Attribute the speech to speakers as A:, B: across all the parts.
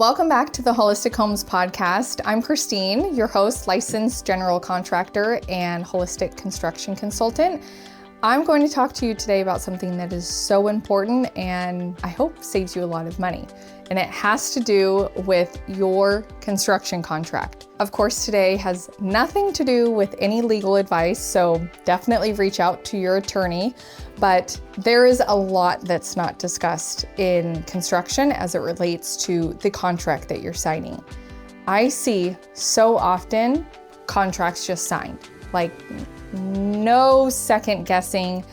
A: Welcome back to the Holistic Homes podcast. I'm Christine, your host, licensed general contractor and holistic construction consultant. I'm going to talk to you today about something that is so important and I hope saves you a lot of money. And it has to do with your construction contract. Of course, today has nothing to do with any legal advice, so definitely reach out to your attorney. But there is a lot that's not discussed in construction as it relates to the contract that you're signing. I see so often contracts just signed, like no second guessing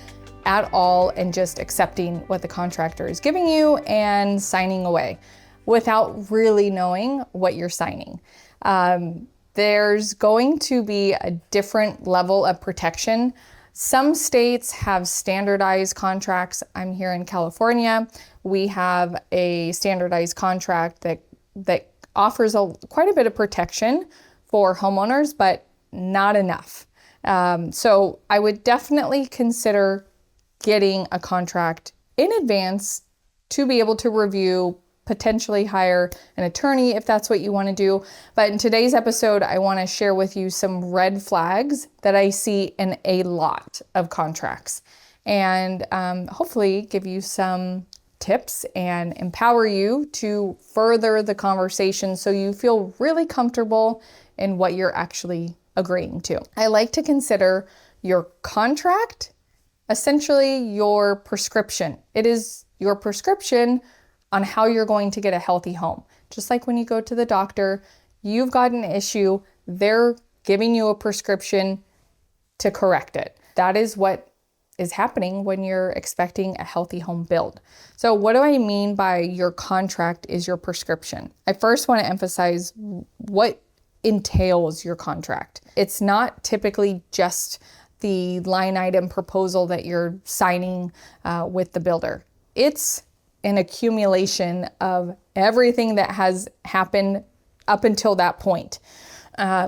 A: at all and just accepting what the contractor is giving you and signing away without really knowing what you're signing. There's going to be a different level of protection. Some states have standardized contracts. I'm here in California. We have a standardized contract that offers quite a bit of protection for homeowners, but not enough. So I would definitely consider getting a contract in advance to be able to review, potentially hire an attorney if that's what you want to do. But in today's episode, I want to share with you some red flags that I see in a lot of contracts and hopefully give you some tips and empower you to further the conversation so you feel really comfortable in what you're actually agreeing to. I like to consider your contract essentially your prescription. It is your prescription on how you're going to get a healthy home. Just like when you go to the doctor, you've got an issue, they're giving you a prescription to correct it. That is what is happening when you're expecting a healthy home build. So what do I mean by your contract is your prescription? I first want to emphasize what entails your contract. It's not typically just the line item proposal that you're signing with the builder. It's an accumulation of everything that has happened up until that point.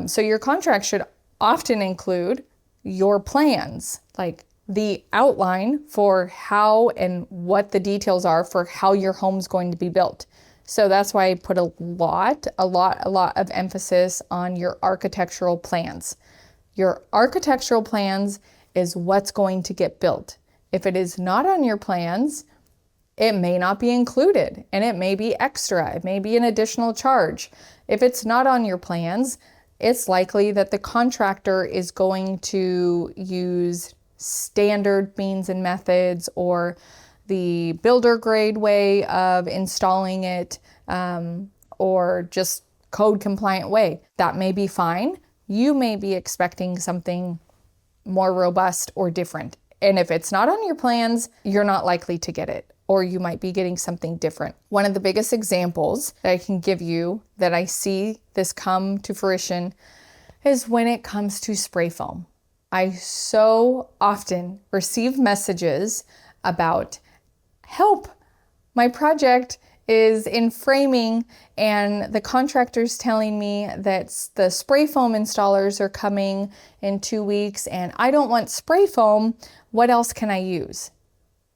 A: So your contract should often include your plans, like the outline for how and what the details are for how your home's going to be built. So that's why I put a lot of emphasis on your architectural plans. Your architectural plans is what's going to get built. If it is not on your plans, it may not be included and it may be extra. It may be an additional charge. If it's not on your plans, it's likely that the contractor is going to use standard means and methods or the builder grade way of installing it or just code compliant way. That may be fine. You may be expecting something more robust or different. And if it's not on your plans, you're not likely to get it, or you might be getting something different. One of the biggest examples that I can give you that I see this come to fruition is when it comes to spray foam. I so often receive messages about, help, my project is in framing and the contractor's telling me that the spray foam installers are coming in 2 weeks and I don't want spray foam. What else can I use?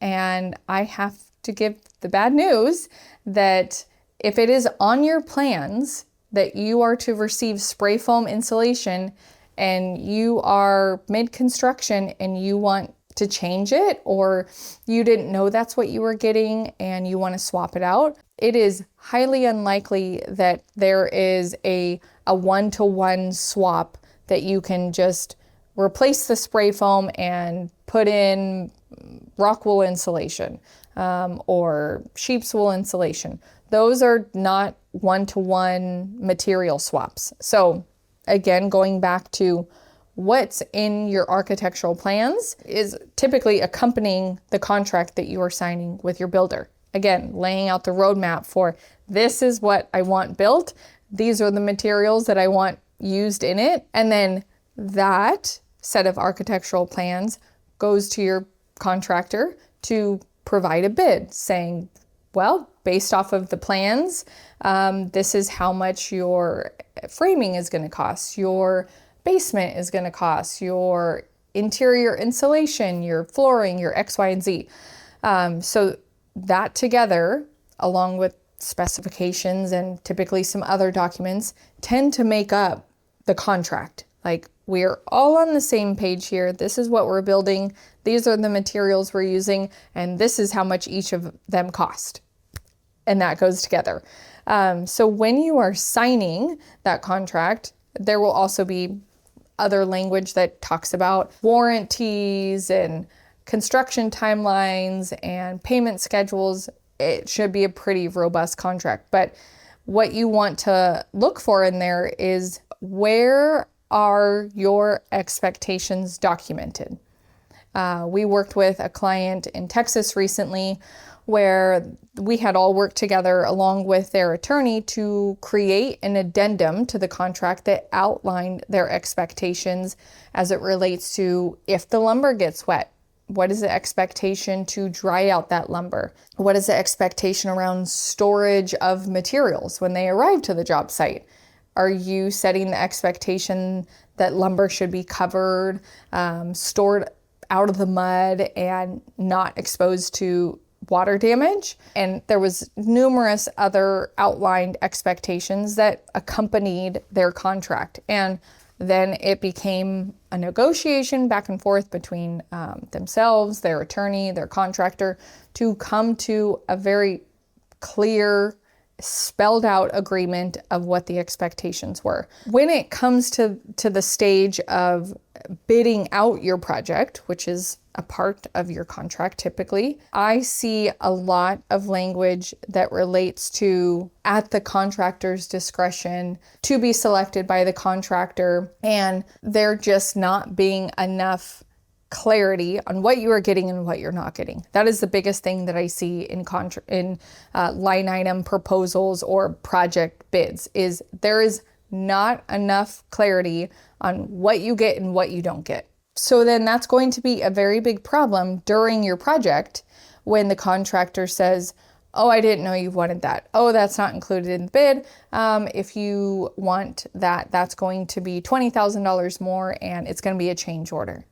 A: And I have to give the bad news that if it is on your plans that you are to receive spray foam insulation and you are mid-construction and you want to change it, or you didn't know that's what you were getting and you want to swap it out, it is highly unlikely that there is a one-to-one swap that you can just replace the spray foam and put in rock wool insulation or sheep's wool insulation. Those are not one-to-one material swaps. So again, going back to what's in your architectural plans is typically accompanying the contract that you are signing with your builder. Again, laying out the roadmap for this is what I want built. These are the materials that I want used in it. And then that set of architectural plans goes to your contractor to provide a bid saying, well, based off of the plans, this is how much your framing is going to cost, your basement is going to cost, your interior insulation, your flooring, your X, Y, and Z. So that together, along with specifications and typically some other documents tend to make up the contract. Like, we're all on the same page here. This is what we're building. These are the materials we're using, and this is how much each of them cost. And that goes together. So when you are signing that contract, there will also be other language that talks about warranties and construction timelines and payment schedules. It should be a pretty robust contract. But what you want to look for in there is, where are your expectations documented? We worked with a client in Texas recently where we had all worked together along with their attorney to create an addendum to the contract that outlined their expectations as it relates to, if the lumber gets wet, what is the expectation to dry out that lumber? What is the expectation around storage of materials when they arrive to the job site? Are you setting the expectation that lumber should be covered, stored out of the mud and not exposed to water damage? And there was numerous other outlined expectations that accompanied their contract. And then it became a negotiation back and forth between themselves, their attorney, their contractor, to come to a very clear, spelled out agreement of what the expectations were. When it comes to the stage of bidding out your project, which is a part of your contract typically, I see a lot of language that relates to at the contractor's discretion, to be selected by the contractor, and there just not being enough clarity on what you are getting and what you're not getting. That is the biggest thing that I see in line item proposals or project bids, is there is not enough clarity on what you get and what you don't get. So then that's going to be a very big problem during your project when the contractor says, oh, I didn't know you wanted that. Oh, that's not included in the bid. If you want that, that's going to be $20,000 more, and it's going to be a change order.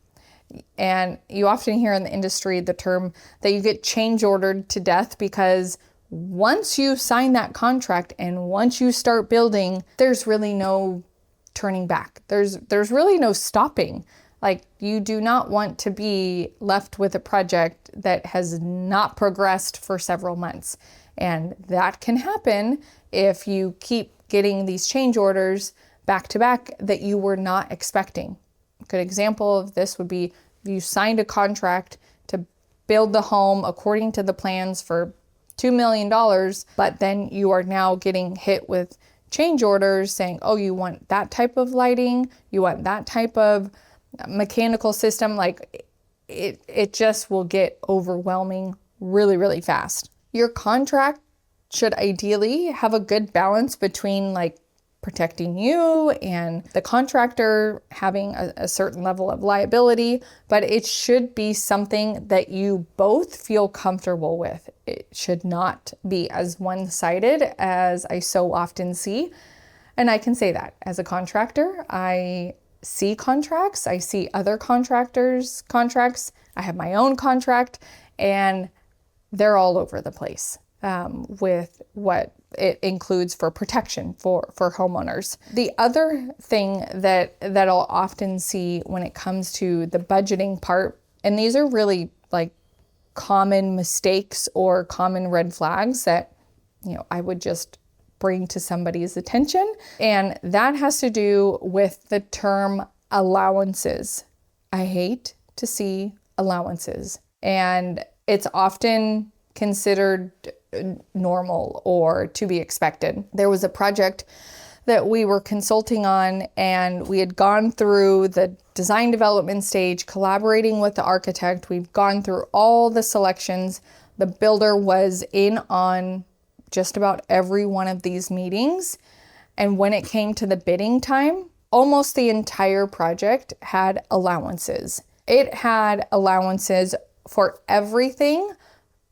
A: And you often hear in the industry the term that you get change ordered to death, because once you sign that contract and once you start building, there's really no turning back. There's really no stopping. Like, you do not want to be left with a project that has not progressed for several months. And that can happen if you keep getting these change orders back to back that you were not expecting. A good example of this would be, you signed a contract to build the home according to the plans for $2 million, but then you are now getting hit with change orders saying, oh, you want that type of lighting, you want that type of mechanical system. Like, it just will get overwhelming really, really fast. Your contract should ideally have a good balance between like protecting you and the contractor having a certain level of liability, but it should be something that you both feel comfortable with. It should not be as one-sided as I so often see. And I can say that as a contractor, I see contracts, I see other contractors' contracts, I have my own contract, and they're all over the place with what it includes for protection for homeowners. The other thing that I'll often see when it comes to the budgeting part, and these are really like common mistakes or common red flags that, I would just bring to somebody's attention, and that has to do with the term allowances. I hate to see allowances, and it's often considered normal or to be expected. There was a project that we were consulting on, and we had gone through the design development stage, collaborating with the architect. We've gone through all the selections. The builder was in on just about every one of these meetings. And when it came to the bidding time, almost the entire project had allowances. It had allowances for everything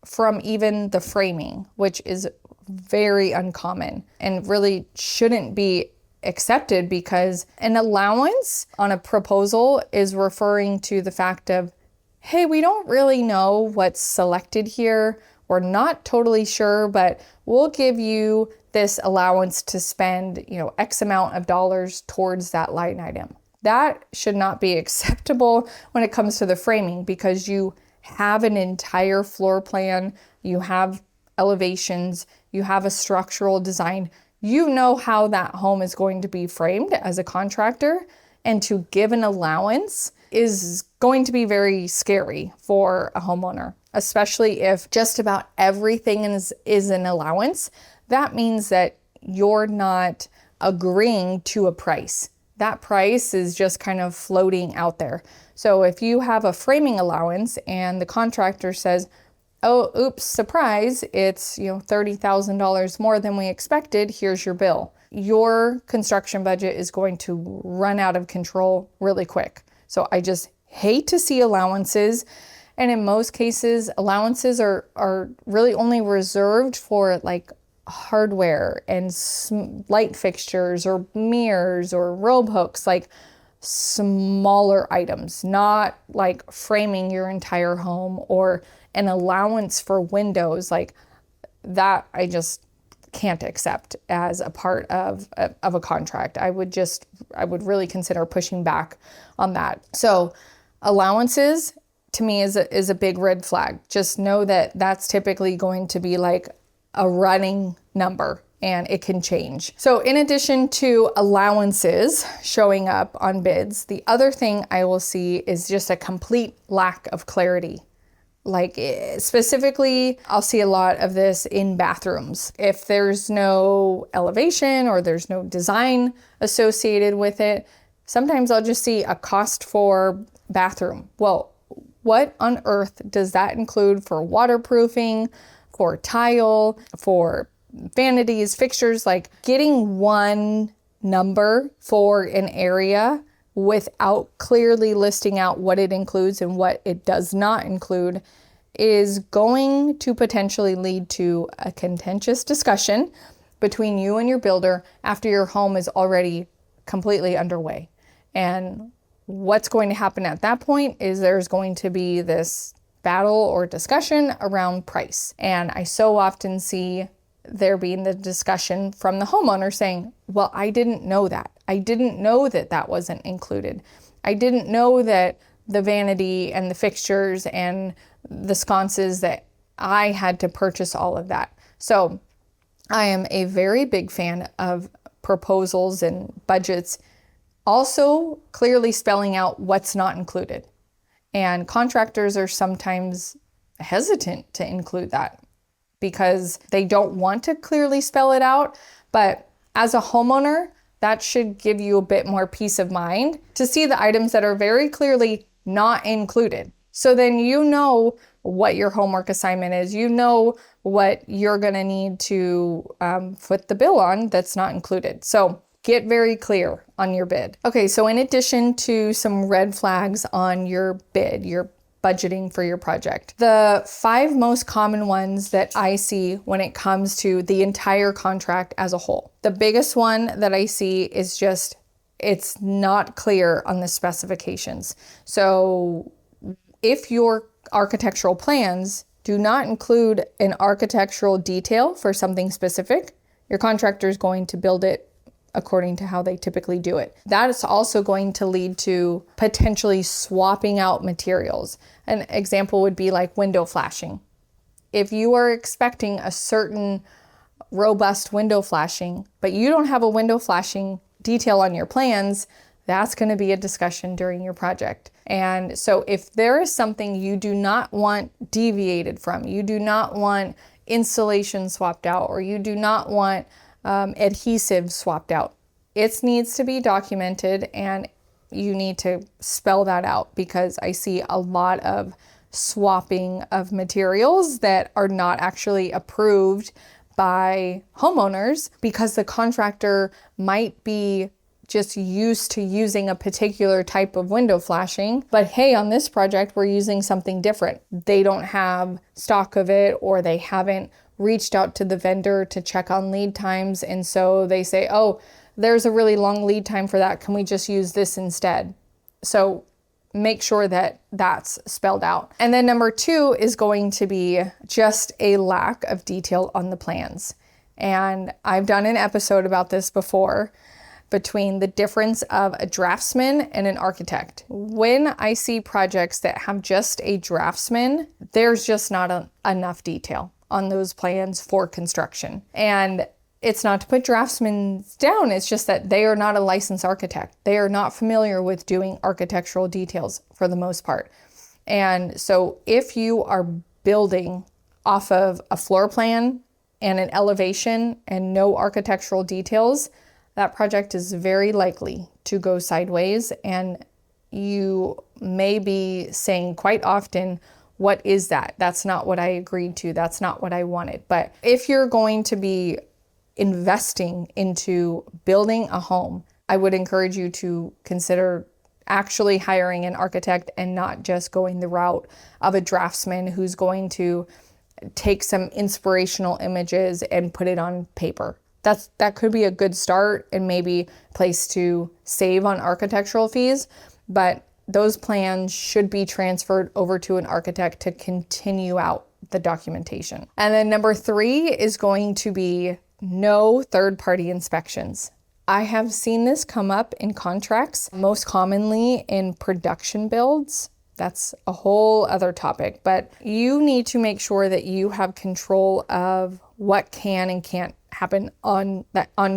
A: from even the framing, which is very uncommon and really shouldn't be accepted, because an allowance on a proposal is referring to the fact of, hey, we don't really know what's selected here. we're not totally sure, but we'll give you this allowance to spend, X amount of dollars towards that line item. That should not be acceptable when it comes to the framing, because you have an entire floor plan, you have elevations, you have a structural design. You know how that home is going to be framed as a contractor, and to give an allowance is going to be very scary for a homeowner, especially if just about everything is an allowance. That means that you're not agreeing to a price. That price is just kind of floating out there. So if you have a framing allowance and the contractor says, oh, oops, surprise, it's $30,000 more than we expected, here's your bill. Your construction budget is going to run out of control really quick. So I just hate to see allowances. And in most cases, allowances are really only reserved for like hardware and light fixtures or mirrors or robe hooks, like smaller items, not like framing your entire home, or an allowance for windows. Like that I just can't accept as a part of a contract. I would really consider pushing back on that. So allowances to me is a big red flag. Just know that that's typically going to be like a running number, and it can change. So in addition to allowances showing up on bids, the other thing I will see is just a complete lack of clarity. Like specifically, I'll see a lot of this in bathrooms. If there's no elevation or there's no design associated with it, sometimes I'll just see a cost for bathroom. Well, what on earth does that include for waterproofing, for tile, for vanities, fixtures? Like getting one number for an area without clearly listing out what it includes and what it does not include is going to potentially lead to a contentious discussion between you and your builder after your home is already completely underway. And what's going to happen at that point is there's going to be this battle or discussion around price. And I so often see there being the discussion from the homeowner saying, well, I didn't know that. I didn't know that that wasn't included. I didn't know that the vanity and the fixtures and the sconces, that I had to purchase all of that. So I am a very big fan of proposals and budgets also clearly spelling out what's not included. And contractors are sometimes hesitant to include that because they don't want to clearly spell it out. But as a homeowner, that should give you a bit more peace of mind to see the items that are very clearly not included. So then you know what your homework assignment is. You know what you're going to need to foot the bill on that's not included. So get very clear on your bid. Okay, so in addition to some red flags on your bid, your budgeting for your project, the 5 most common ones that I see when it comes to the entire contract as a whole. The biggest one that I see is just, it's not clear on the specifications. So if your architectural plans do not include an architectural detail for something specific, your contractor is going to build it according to how they typically do it. That is also going to lead to potentially swapping out materials. An example would be like window flashing. If you are expecting a certain robust window flashing, but you don't have a window flashing detail on your plans, that's going to be a discussion during your project. And so if there is something you do not want deviated from, you do not want insulation swapped out, or you do not want adhesive swapped out, it needs to be documented, and you need to spell that out, because I see a lot of swapping of materials that are not actually approved by homeowners because the contractor might be just used to using a particular type of window flashing, but hey, on this project, we're using something different. They don't have stock of it, or they haven't reached out to the vendor to check on lead times. And so they say, oh, there's a really long lead time for that. Can we just use this instead? So make sure that that's spelled out. And then number 2 is going to be just a lack of detail on the plans. And I've done an episode about this before, between the difference of a draftsman and an architect. When I see projects that have just a draftsman, there's just not enough detail on those plans for construction. And it's not to put draftsmen down, it's just that they are not a licensed architect. They are not familiar with doing architectural details for the most part. And so if you are building off of a floor plan and an elevation and no architectural details, that project is very likely to go sideways, and you may be saying quite often, what is that? That's not what I agreed to. That's not what I wanted. But if you're going to be investing into building a home, I would encourage you to consider actually hiring an architect and not just going the route of a draftsman who's going to take some inspirational images and put it on paper. That could be a good start and maybe a place to save on architectural fees, but those plans should be transferred over to an architect to continue out the documentation. And then number 3 is going to be no third-party inspections. I have seen this come up in contracts, most commonly in production builds. That's a whole other topic, but you need to make sure that you have control of what can and can't happen on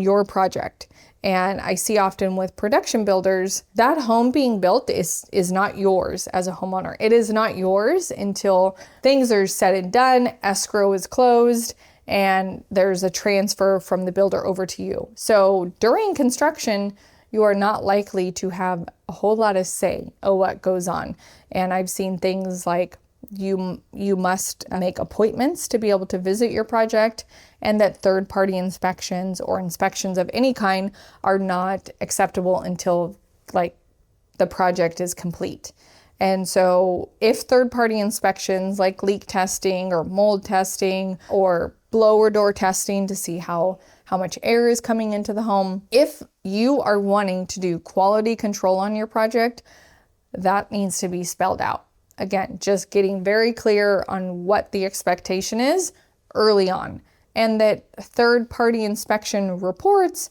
A: your project. And I see often with production builders, that home being built is not yours as a homeowner. It is not yours until things are said and done, escrow is closed, and there's a transfer from the builder over to you. So during construction, you are not likely to have a whole lot of say of what goes on. And I've seen things like you must make appointments to be able to visit your project, and that third-party inspections or inspections of any kind are not acceptable until the project is complete. And so if third-party inspections like leak testing or mold testing or blower door testing to see how much air is coming into the home, if you are wanting to do quality control on your project, that needs to be spelled out. Again, just getting very clear on what the expectation is early on, and that third-party inspection reports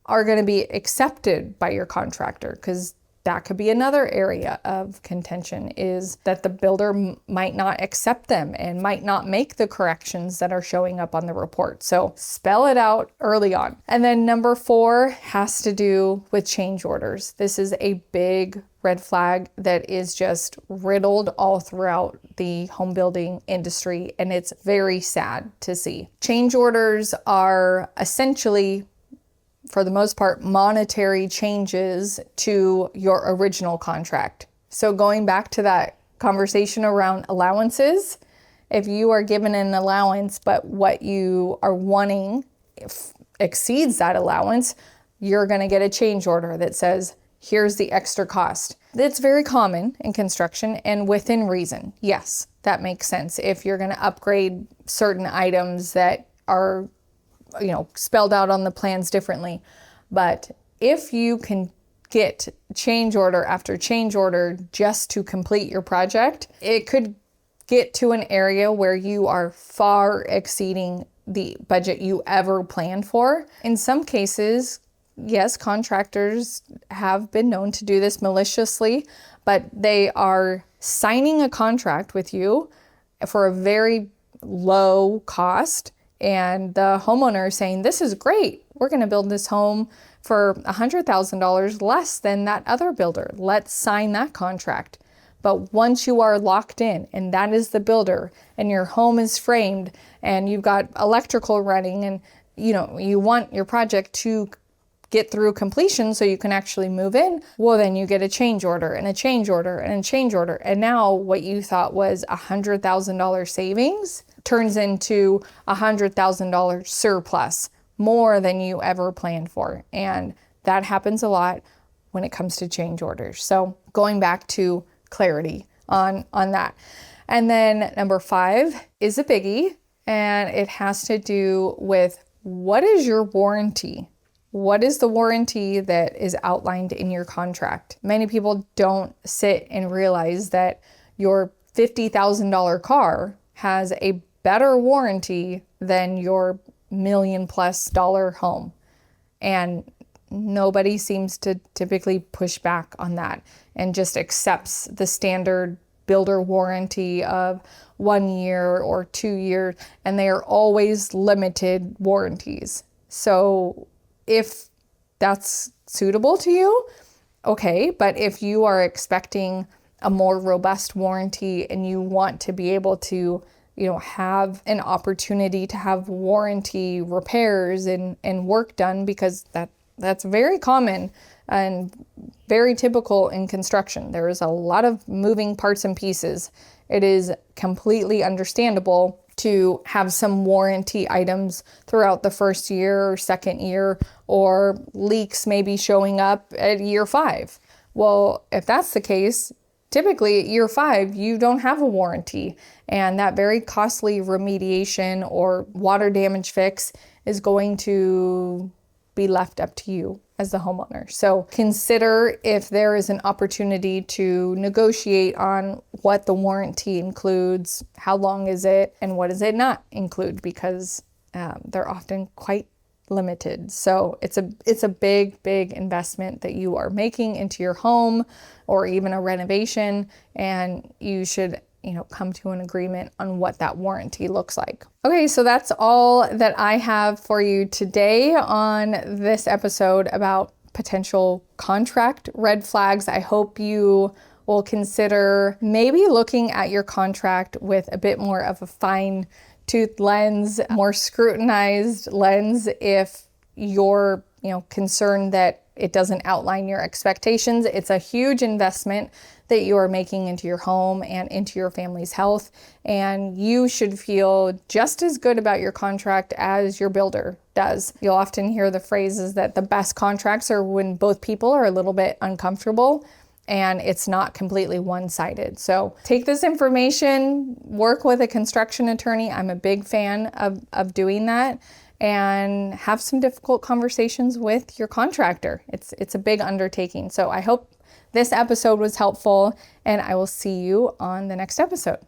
A: are going to be accepted by your contractor, because that could be another area of contention, is that the builder might not accept them and might not make the corrections that are showing up on the report. So spell it out early on. And then number 4 has to do with change orders. This is a big red flag that is just riddled all throughout the home building industry, and it's very sad to see. Change orders are essentially, for the most part, monetary changes to your original contract. So going back to that conversation around allowances, if you are given an allowance, but what you are wanting exceeds that allowance, you're going to get a change order that says, here's the extra cost. It's very common in construction and within reason. Yes, that makes sense. If you're going to upgrade certain items that are spelled out on the plans differently. But if you can get change order after change order just to complete your project, it could get to an area where you are far exceeding the budget you ever planned for. In some cases, yes, contractors have been known to do this maliciously, but they are signing a contract with you for a very low cost, and the homeowner is saying, this is great. We're going to build this home for $100,000 less than that other builder. Let's sign that contract. But once you are locked in, and that is the builder, and your home is framed, and you've got electrical running, and you want your project to get through completion so you can actually move in, well, then you get a change order and a change order and a change order. And now what you thought was $100,000 savings turns into $100,000 surplus, more than you ever planned for. And that happens a lot when it comes to change orders. So going back to clarity on that. And then number 5 is a biggie, and it has to do with, what is your warranty What is the warranty that is outlined in your contract? Many people don't sit and realize that your $50,000 car has a better warranty than your $1,000,000+ home. And nobody seems to typically push back on that and just accepts the standard builder warranty of 1 year or 2 years, and they are always limited warranties. So if that's suitable to you, okay, but if you are expecting a more robust warranty and you want to be able to, have an opportunity to have warranty repairs and work done, because that's very common and very typical in construction. There is a lot of moving parts and pieces. It is completely understandable to have some warranty items throughout the first year or second year, or leaks maybe showing up at year 5. Well, if that's the case, typically at year 5, you don't have a warranty, and that very costly remediation or water damage fix is going to be left up to you as the homeowner. So consider if there is an opportunity to negotiate on what the warranty includes, how long is it, and what does it not include, because they're often quite limited. So it's a big investment that you are making into your home or even a renovation, and you should come to an agreement on what that warranty looks like. Okay, so that's all that I have for you today on this episode about potential contract red flags. I hope you will consider maybe looking at your contract with a bit more of a fine-tooth lens, more scrutinized lens if you're concerned that it doesn't outline your expectations. It's a huge investment that you are making into your home and into your family's health, and you should feel just as good about your contract as your builder does. You'll often hear the phrases that the best contracts are when both people are a little bit uncomfortable and it's not completely one-sided. So take this information, work with a construction attorney. I'm a big fan of doing that, and have some difficult conversations with your contractor. It's a big undertaking. So I hope this episode was helpful, and I will see you on the next episode.